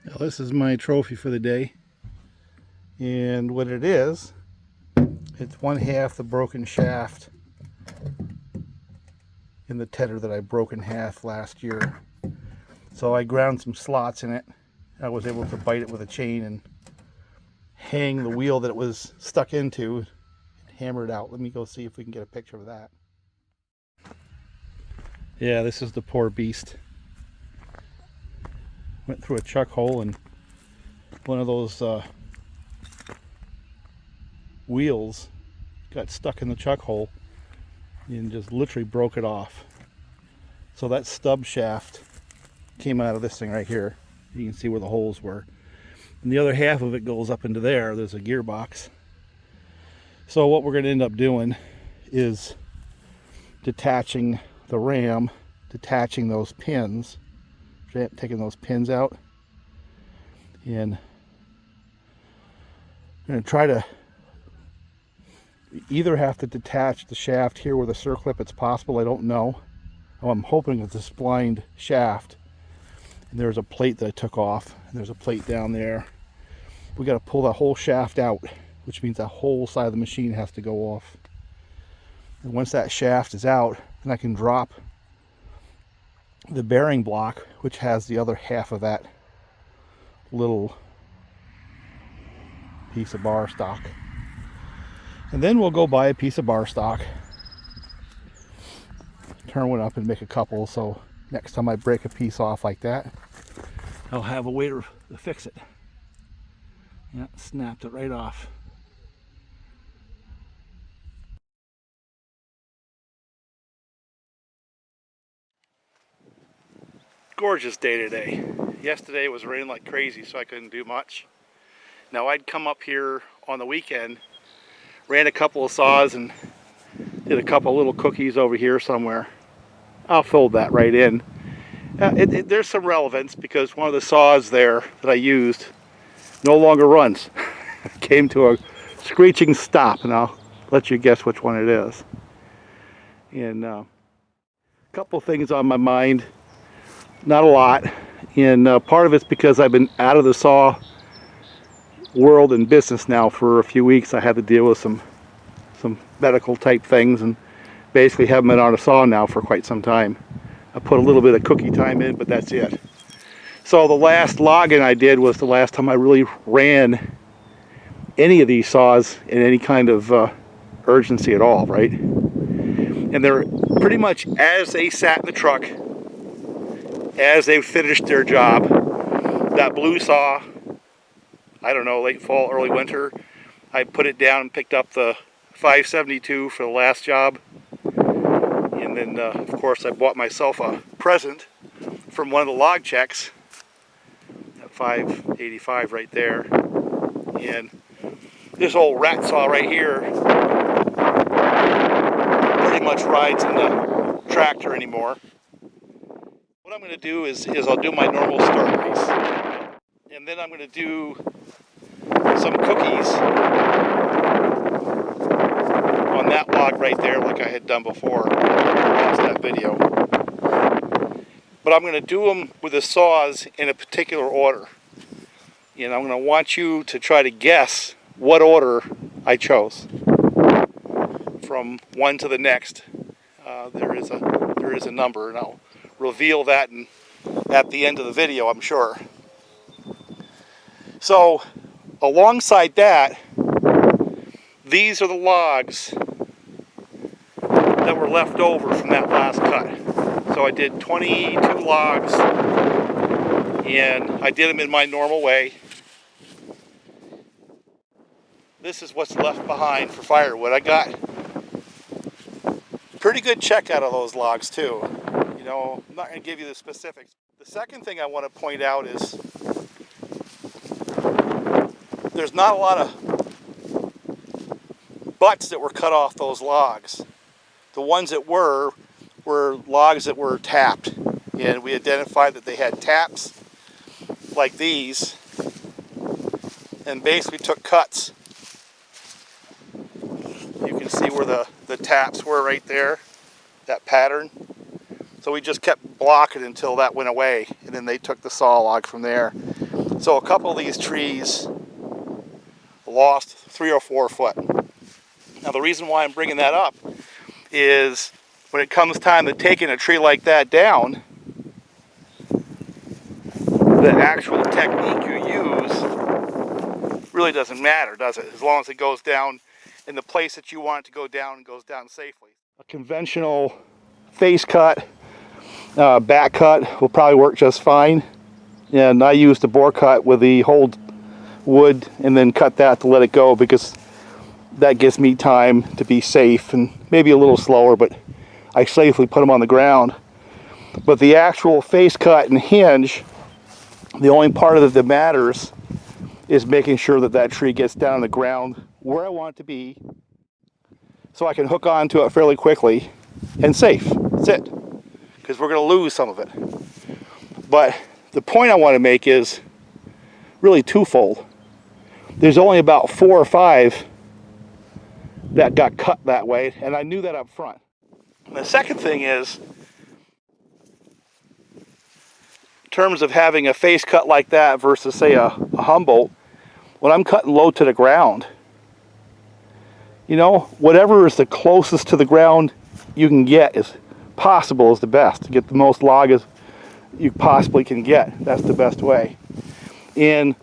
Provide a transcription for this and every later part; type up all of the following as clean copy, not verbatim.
Well, this is my trophy for the day, and what it is, it's one half the broken shaft in the tedder that I broke in half last year. So I ground some slots in it. I was able to bite it with a chain and hang the wheel that it was stuck into and hammer it out. Let me go see if we can get a picture of that. Yeah, this is the poor beast. Went through a chuck hole and one of those wheels got stuck in the chuck hole and just literally broke it off. So that stub shaft came out of this thing right here. You can see where the holes were. And the other half of it goes up into there. There's a gearbox. So what we're going to end up doing is detaching the ram, detaching those pins, taking those pins out, and I'm going to try to either have to detach the shaft here with a circlip. It's possible, I don't know. I'm hoping it's a splined shaft. And there's a plate that I took off, and there's a plate down there. We got to pull that whole shaft out, which means that whole side of the machine has to go off. And once that shaft is out, then I can drop the bearing block, which has the other half of that little piece of bar stock. And then we'll go buy a piece of bar stock, turn one up and make a couple, so next time I break a piece off like that, I'll have a way to fix it. Yeah, snapped it right off. Gorgeous day today. Yesterday it was raining like crazy, so I couldn't do much. Now I'd come up here on the weekend, ran a couple of saws and did a couple of little cookies over here somewhere. I'll fold that right in. There's some relevance because one of the saws there that I used no longer runs. It came to a screeching stop, and I'll let you guess which one it is. And a couple things on my mind, not a lot, and part of it's because I've been out of the saw world and business now for a few weeks. I had to deal with some medical type things and basically haven't been on a saw now for quite some time. I put a little bit of cookie time in, but that's it. So the last login I did was the last time I really ran any of these saws in any kind of urgency at all, right? And they're pretty much as they sat in the truck, as they finished their job. That blue saw, I don't know, late fall, early winter, I put it down and picked up the 572 for the last job. And then, of course, I bought myself a present from one of the log checks, at 585 right there. And this old rat saw right here pretty much rides in the tractor anymore. What I'm going to do is I'll do my normal start race. And then I'm going to do some cookies on that log right there like I had done before. I lost that video. But I'm going to do them with the saws in a particular order. And I'm going to want you to try to guess what order I chose from one to the next. There is a number, and I'll reveal that at the end of the video, I'm sure. So alongside that, these are the logs that were left over from that last cut. So I did 22 logs, and I did them in my normal way. This is what's left behind for firewood. I got pretty good check out of those logs too. You know, I'm not going to give you the specifics. The second thing I want to point out is there's not a lot of butts that were cut off those logs. The ones that were logs that were tapped, and we identified that they had taps like these and basically took cuts. You can see where the taps were right there, that pattern. So we just kept blocking until that went away, and then they took the saw log from there. So a couple of these trees lost 3 or 4 foot. Now the reason why I'm bringing that up is when it comes time to taking a tree like that down, the actual technique you use really doesn't matter, does it? As long as it goes down in the place that you want it to go down and goes down safely. A conventional face cut, back cut will probably work just fine. And I used a bore cut with the whole wood and then cut that to let it go, because that gives me time to be safe and maybe a little slower, but I safely put them on the ground. But the actual face cut and hinge, the only part of it that matters is making sure that that tree gets down on the ground where I want it to be, so I can hook onto it fairly quickly and safe. That's it. Because we're going to lose some of it. But the point I want to make is really twofold. There's only about 4 or 5 that got cut that way, and I knew that up front. And the second thing is, in terms of having a face cut like that versus, say, a Humboldt, when I'm cutting low to the ground, you know, whatever is the closest to the ground you can get is possible is the best. To get the most log as you possibly can get, that's the best way. And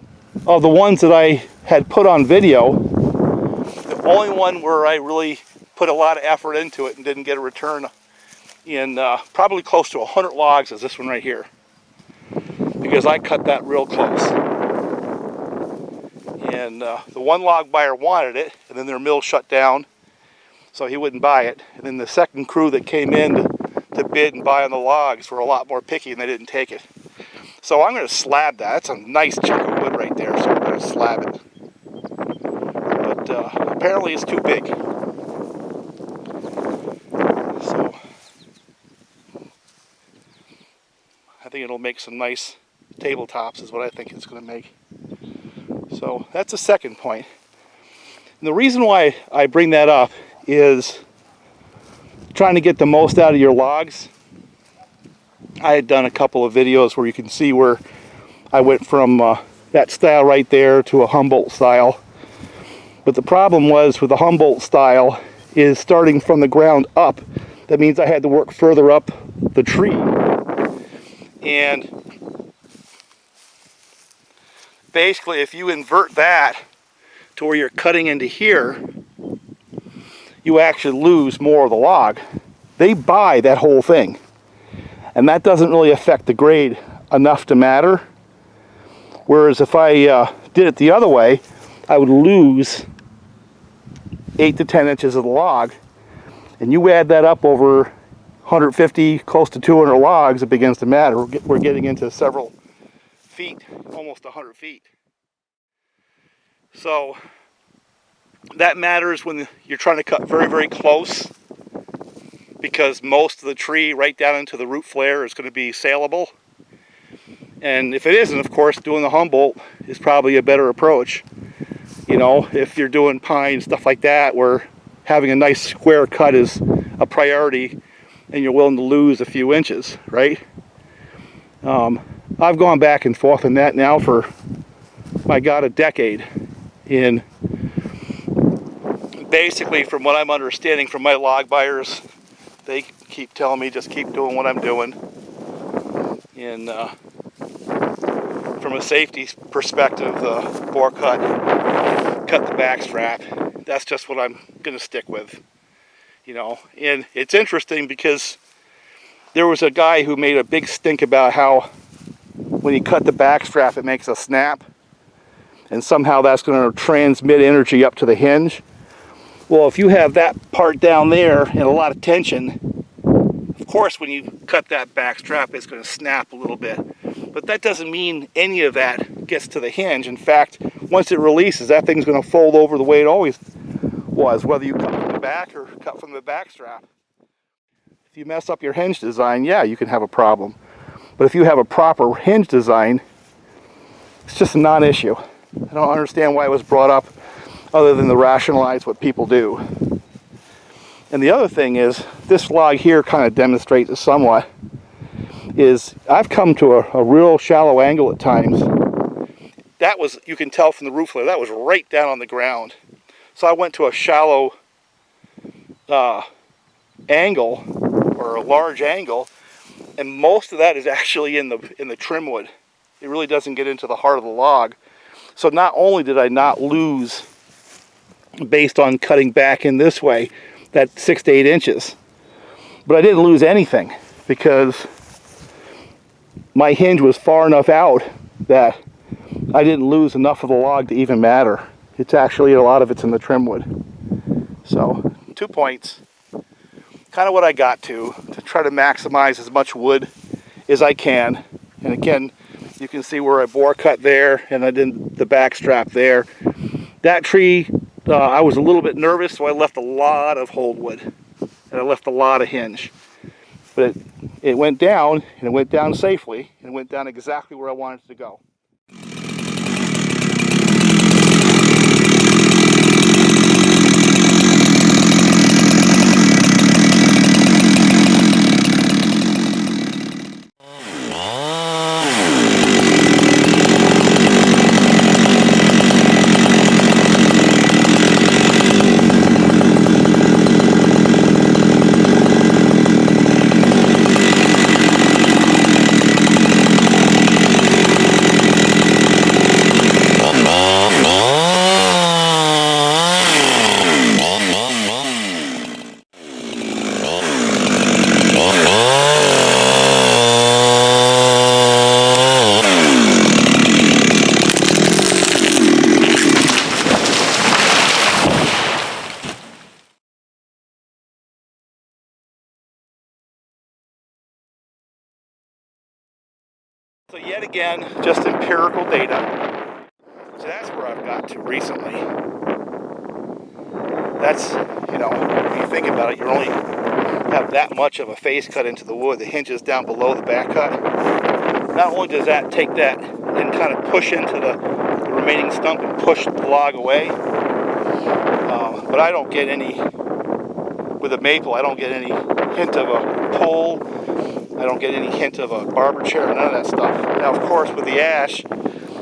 of the ones that I had put on video, the only one where I really put a lot of effort into it and didn't get a return in probably close to 100 logs is this one right here, because I cut that real close. And the one log buyer wanted it, and then their mill shut down, so he wouldn't buy it. And then the second crew that came in to bid and buy on the logs were a lot more picky, and they didn't take it. So I'm going to slab that. That's a nice chunk of wood right there, so I'm going to slab it. But apparently it's too big. So I think it'll make some nice tabletops is what I think it's going to make. So that's the second point. And the reason why I bring that up is trying to get the most out of your logs. I had done a couple of videos where you can see where I went from that style right there to a Humboldt style. But the problem was with the Humboldt style is starting from the ground up. That means I had to work further up the tree. And basically, if you invert that to where you're cutting into here, you actually lose more of the log. They buy that whole thing, and that doesn't really affect the grade enough to matter. Whereas if I did it the other way, I would lose 8 to 10 inches of the log, and you add that up over 150, close to 200 logs, it begins to matter. We're getting into several feet, almost 100 feet. So that matters when you're trying to cut very, very close, because most of the tree right down into the root flare is going to be saleable. And if it isn't, of course, doing the Humboldt is probably a better approach. You know, if you're doing pine, stuff like that, where having a nice square cut is a priority and you're willing to lose a few inches, right? I've gone back and forth on that now for, my God, a decade. And basically, from what I'm understanding from my log buyers, they keep telling me just keep doing what I'm doing. And from a safety perspective, the bore cut the back strap, that's just what I'm going to stick with. You know, and it's interesting because there was a guy who made a big stink about how when you cut the back strap it makes a snap, and somehow that's going to transmit energy up to the hinge. Well, if you have that part down there and a lot of tension, of course when you cut that back strap it's going to snap a little bit. But that doesn't mean any of that gets to the hinge. In fact, once it releases, that thing's going to fold over the way it always was, whether you cut from the back or cut from the back strap. If you mess up your hinge design, yeah, you can have a problem. But if you have a proper hinge design, it's just a non-issue. I don't understand why it was brought up other than to rationalize what people do. And the other thing is, this log here kind of demonstrates it somewhat, is I've come to a real shallow angle at times, that was, you can tell from the roof layer, that was right down on the ground. So I went to a shallow angle, or a large angle, and most of that is actually in the trim wood. It really doesn't get into the heart of the log. So not only did I not lose based on cutting back in this way, that 6 to 8 inches, but I didn't lose anything because my hinge was far enough out that I didn't lose enough of the log to even matter. It's actually, a lot of it's in the trim wood. So 2 points, kind of what I got to try to maximize as much wood as I can. And again, you can see where I bore cut there, and I did the back strap there. That tree, I was a little bit nervous, so I left a lot of hold wood, and I left a lot of hinge. But it went down, and it went down safely, and it went down exactly where I wanted it to go. So yet again, just empirical data. So that's where I've got to recently. That's, you know, when you think about it, you only have that much of a face cut into the wood. The hinge is down below the back cut. Not only does that take that and kind of push into the remaining stump and push the log away, but I don't get any, with a maple, I don't get any hint of a pull. I don't get any hint of a barber chair, none of that stuff. Now, of course, with the ash,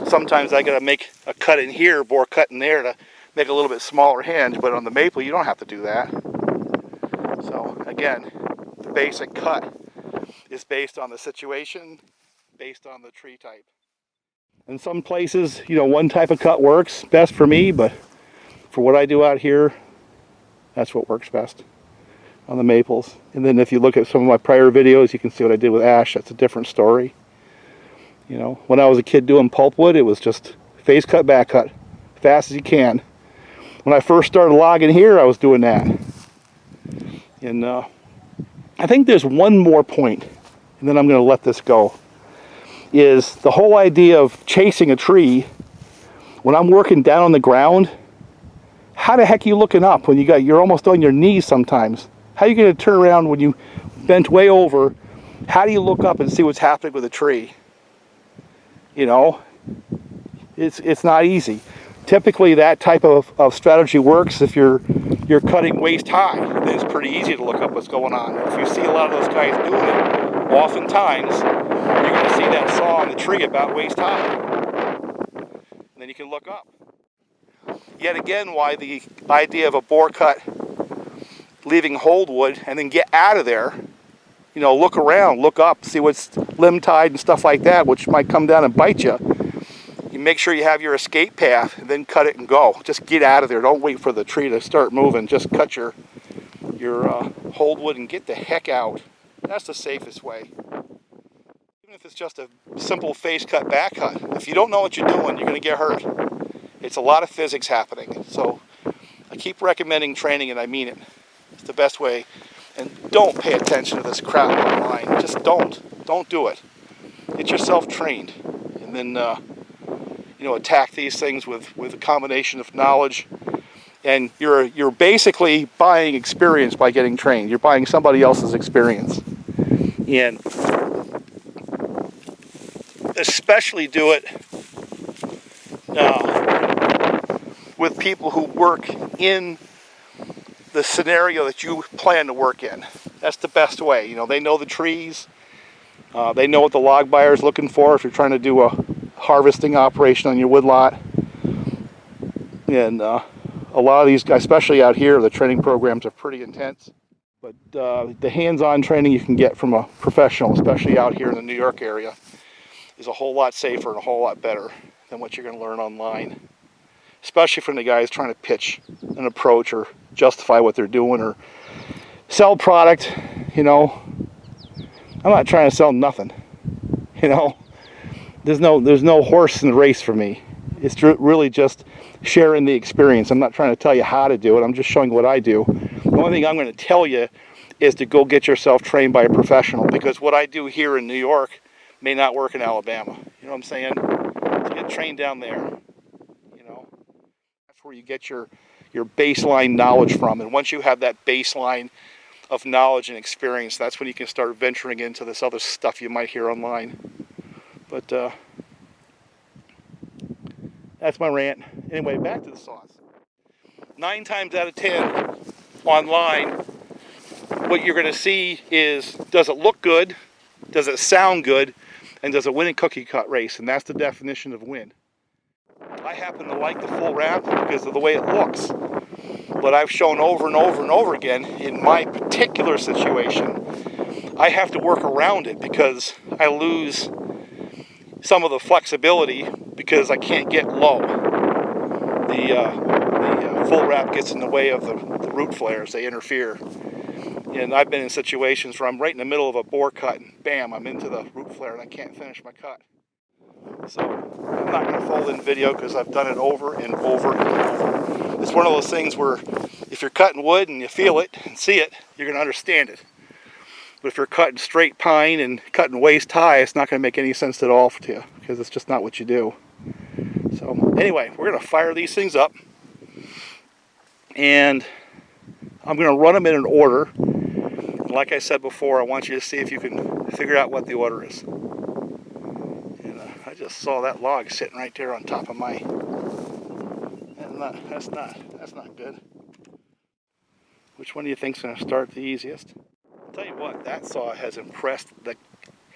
sometimes I got to make a cut in here, bore cut in there to make a little bit smaller hinge, but on the maple, you don't have to do that. So, again, the basic cut is based on the situation, based on the tree type. In some places, you know, one type of cut works best for me, but for what I do out here, that's what works best on the maples. And then if you look at some of my prior videos, you can see what I did with ash. That's a different story. You know, when I was a kid doing pulpwood, it was just face cut, back cut, fast as you can. When I first started logging here, I was doing that. And I think there's one more point, and then I'm going to let this go, is the whole idea of chasing a tree. When I'm working down on the ground, how the heck are you looking up when you're almost on your knees sometimes? How are you going to turn around when you bent way over? How do you look up and see what's happening with a tree? You know, it's not easy. Typically, that type of strategy works if you're cutting waist high. Then it's pretty easy to look up what's going on. If you see a lot of those guys doing it, oftentimes you're going to see that saw on the tree about waist high. And then you can look up. Yet again, why the idea of a bore cut, leaving hold wood, and then get out of there. You know, look around, look up, see what's limb tied and stuff like that, which might come down and bite you. You make sure you have your escape path, and then cut it and go. Just get out of there. Don't wait for the tree to start moving. Just cut your hold wood and get the heck out. That's the safest way. Even if it's just a simple face cut, back cut. If you don't know what you're doing, you're going to get hurt. It's a lot of physics happening. So I keep recommending training, and I mean it. It's the best way. And don't pay attention to this crap online. Just don't. Don't do it. Get yourself trained. And then, you know, attack these things with a combination of knowledge. And you're basically buying experience by getting trained. You're buying somebody else's experience. And especially do it with people who work in the scenario that you plan to work in. That's the best way. You know, they know the trees. They know what the log buyer is looking for if you're trying to do a harvesting operation on your woodlot. And a lot of these guys, especially out here, the training programs are pretty intense. But the hands-on training you can get from a professional, especially out here in the New York area, is a whole lot safer and a whole lot better than what you're going to learn online. Especially from the guys trying to pitch an approach or justify what they're doing or sell product. You know, I'm not trying to sell nothing. You know, there's no horse in the race for me. It's really just sharing the experience. I'm not trying to tell you how to do it. I'm just showing what I do. The only thing I'm going to tell you is to go get yourself trained by a professional, because what I do here in New York may not work in Alabama. You know what I'm saying? To get trained down there, you know, that's where you get your baseline knowledge from. And once you have that baseline of knowledge and experience, that's when you can start venturing into this other stuff you might hear online. But that's my rant. Anyway, back to the saws. 9 times out of 10 online, what you're going to see is, does it look good, does it sound good, and does it win a cookie cut race? And that's the definition of win. I happen to like the full wrap because of the way it looks. But I've shown over and over and over again, in my particular situation, I have to work around it because I lose some of the flexibility because I can't get low. The full wrap gets in the way of the root flares. They interfere. And I've been in situations where I'm right in the middle of a bore cut and bam, I'm into the root flare and I can't finish my cut. So I'm not going to fold in video because I've done it over and over and over. It's one of those things where if you're cutting wood and you feel it and see it, you're going to understand it. But if you're cutting straight pine and cutting waist high, it's not going to make any sense at all to you because it's just not what you do. So anyway, we're going to fire these things up. And I'm going to run them in an order. And like I said before, I want you to see if you can figure out what the order is. And I just saw that log sitting right there on top of my... That's not good. Which one do you think's going to start the easiest? I'll tell you what, that saw has impressed the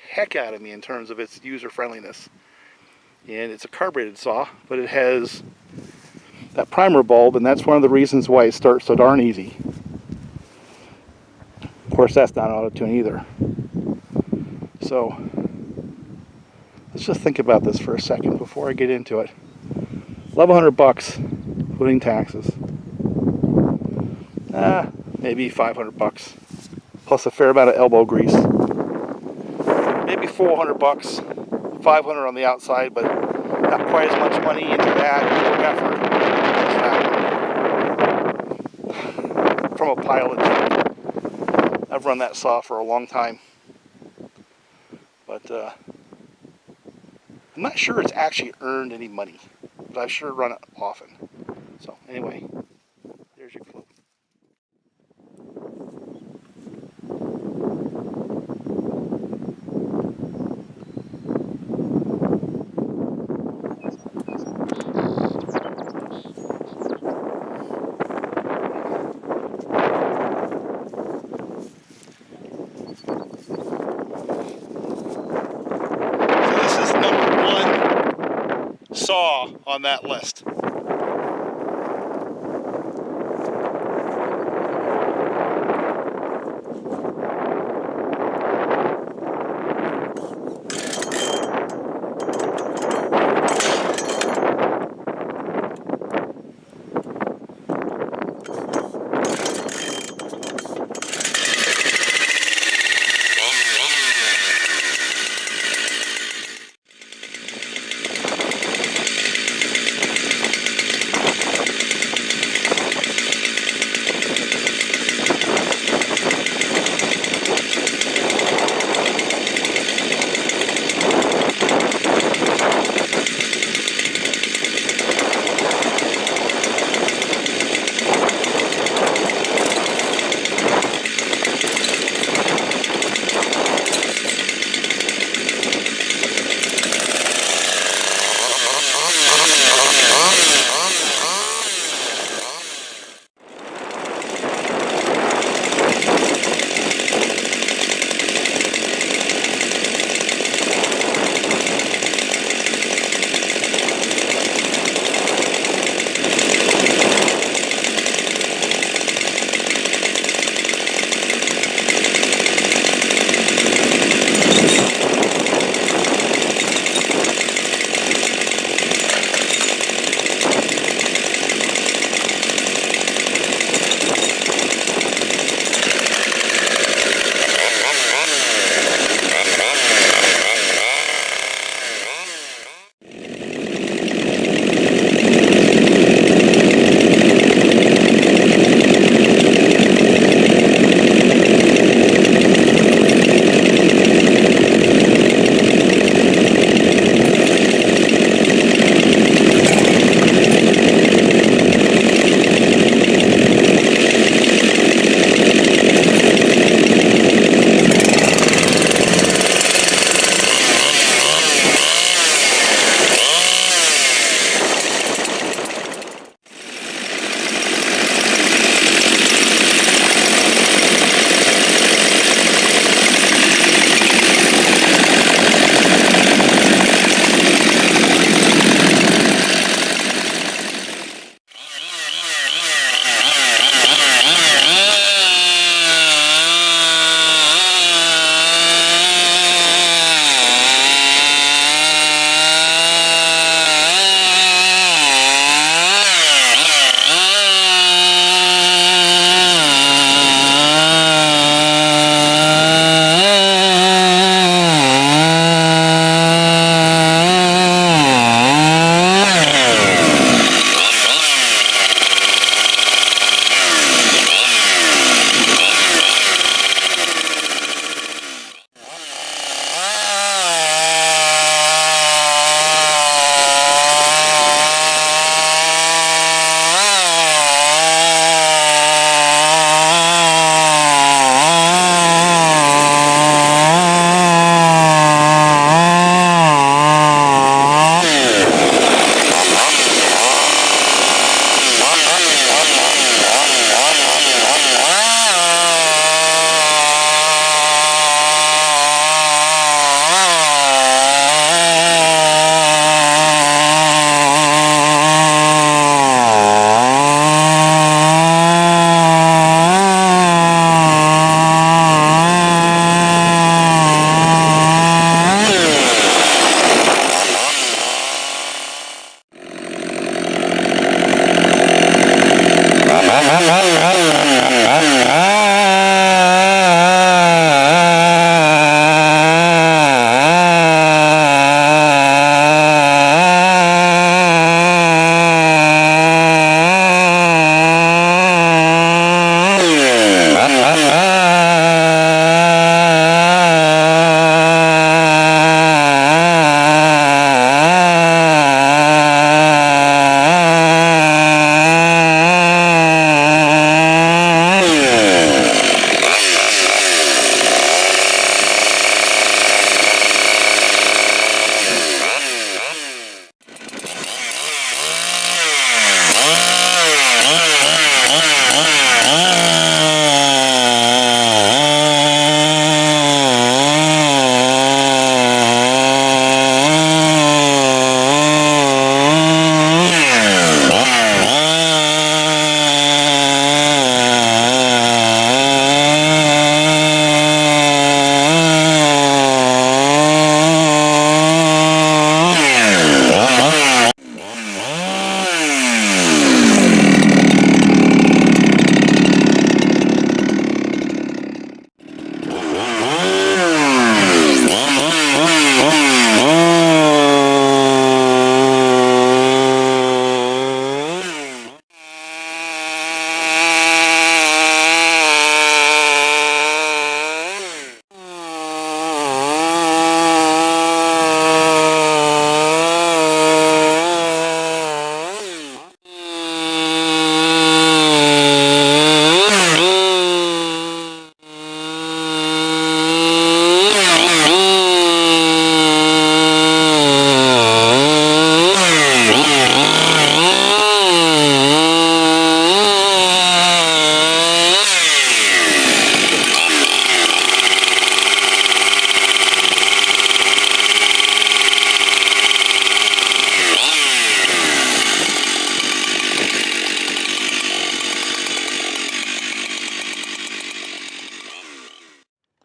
heck out of me in terms of its user friendliness. And it's a carbureted saw, but it has that primer bulb, and that's one of the reasons why it starts so darn easy. Of course, that's not auto-tune either. So let's just think about this for a second before I get into it. $1,100, including taxes. Maybe $500, plus a fair amount of elbow grease. Maybe $400, $500 on the outside, but not quite as much money into that effort. From a pilot. I've run that saw for a long time, but I'm not sure it's actually earned any money, but I've sure run it often. So anyway, there's your clue. Saw on that list.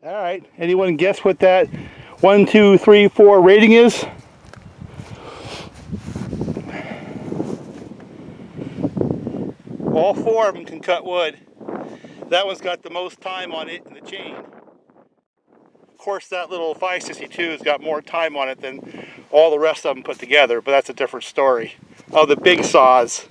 All right, anyone guess what that 1, 2, 3, 4 rating is? All 4 of them can cut wood. That one's got the most time on it in the chain. Of course, that little 562 has got more time on it than all the rest of them put together, but that's a different story. Oh, the big saws.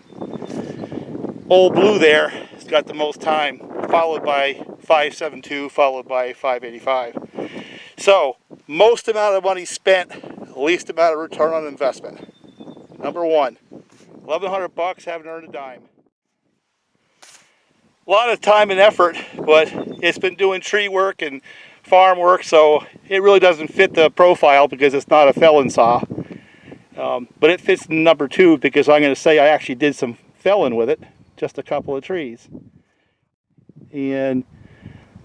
Old Blue there has got the most time, followed by 572, followed by 585. So, most amount of money spent, least amount of return on investment. Number 1, 1,100 bucks, haven't earned a dime. A lot of time and effort, but it's been doing tree work and farm work, so it really doesn't fit the profile because it's not a felling saw. But it fits number 2 because I'm going to say I actually did some felling with it, just a couple of trees. And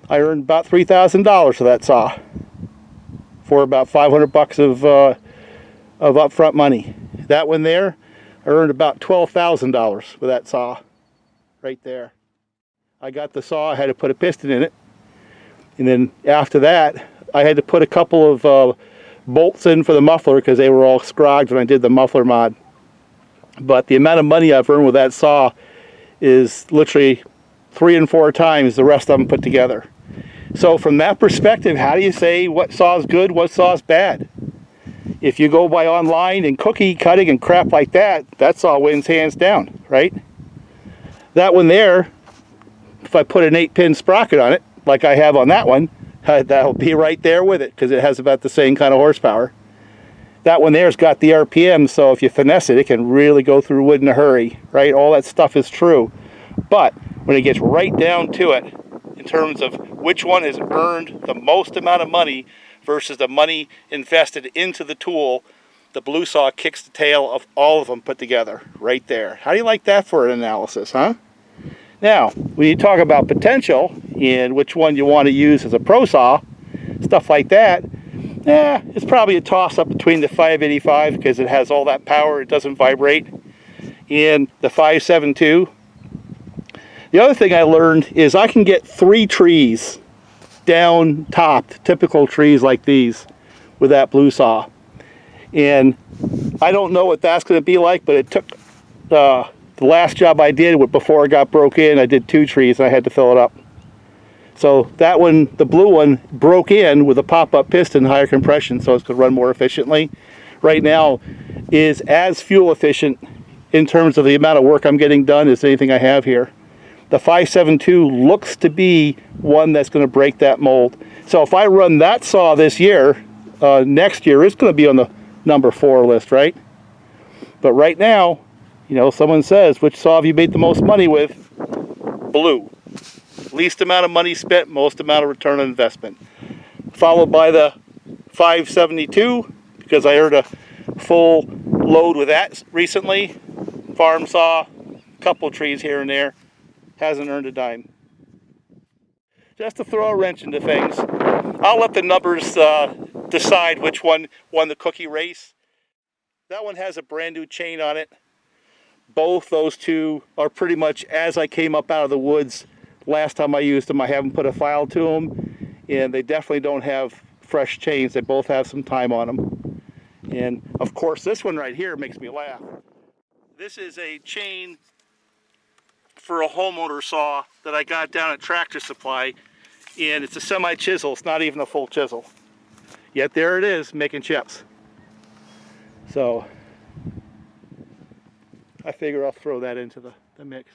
I earned about $3,000 for that saw for about 500 bucks of upfront money. That one there, I earned about $12,000 for that saw right there. I got the saw, I had to put a piston in it. And then after that, I had to put a couple of bolts in for the muffler because they were all scrogged when I did the muffler mod. But the amount of money I've earned with that saw is literally 3 and 4 times the rest of them put together. So from that perspective, how do you say what saw is good, what saw is bad? If you go by online and cookie cutting and crap like that, that saw wins hands down, right? That one there, if I put an 8-pin sprocket on it, like I have on that one, that'll be right there with it because it has about the same kind of horsepower. That one there's got the RPM, so if you finesse it, it can really go through wood in a hurry, right? All that stuff is true. But when it gets right down to it, in terms of which one has earned the most amount of money versus the money invested into the tool, the Blue Saw kicks the tail of all of them put together, right there. How do you like that for an analysis, huh? Now, when you talk about potential and which one you want to use as a pro saw, stuff like that, it's probably a toss-up between the 585 because it has all that power, it doesn't vibrate, and the 572. The other thing I learned is I can get 3 trees down topped, typical trees like these, with that Blue Saw. And I don't know what that's going to be like, but it took the last job I did before it got broke in, I did 2 trees and I had to fill it up. So that one, the blue one, broke in with a pop-up piston, higher compression, so it's going to run more efficiently. Right now is as fuel efficient in terms of the amount of work I'm getting done as anything I have here. The 572 looks to be one that's going to break that mold. So if I run that saw this year, next year it's going to be on the number 4 list, right? But right now, you know, someone says, which saw have you made the most money with? Blue. Least amount of money spent, most amount of return on investment. Followed by the 572, because I earned a full load with that recently. Farm saw, couple trees here and there. Hasn't earned a dime. Just to throw a wrench into things. I'll let the numbers decide which one won the cookie race. That one has a brand new chain on it. Both those two are pretty much as I came up out of the woods last time I used them. I haven't put a file to them, and they definitely don't have fresh chains. They both have some time on them. And of course, this one right here makes me laugh. This is a chain for a homeowner saw that I got down at Tractor Supply, and it's a semi-chisel. It's not even a full chisel. Yet there it is, making chips. So I figure I'll throw that into the mix.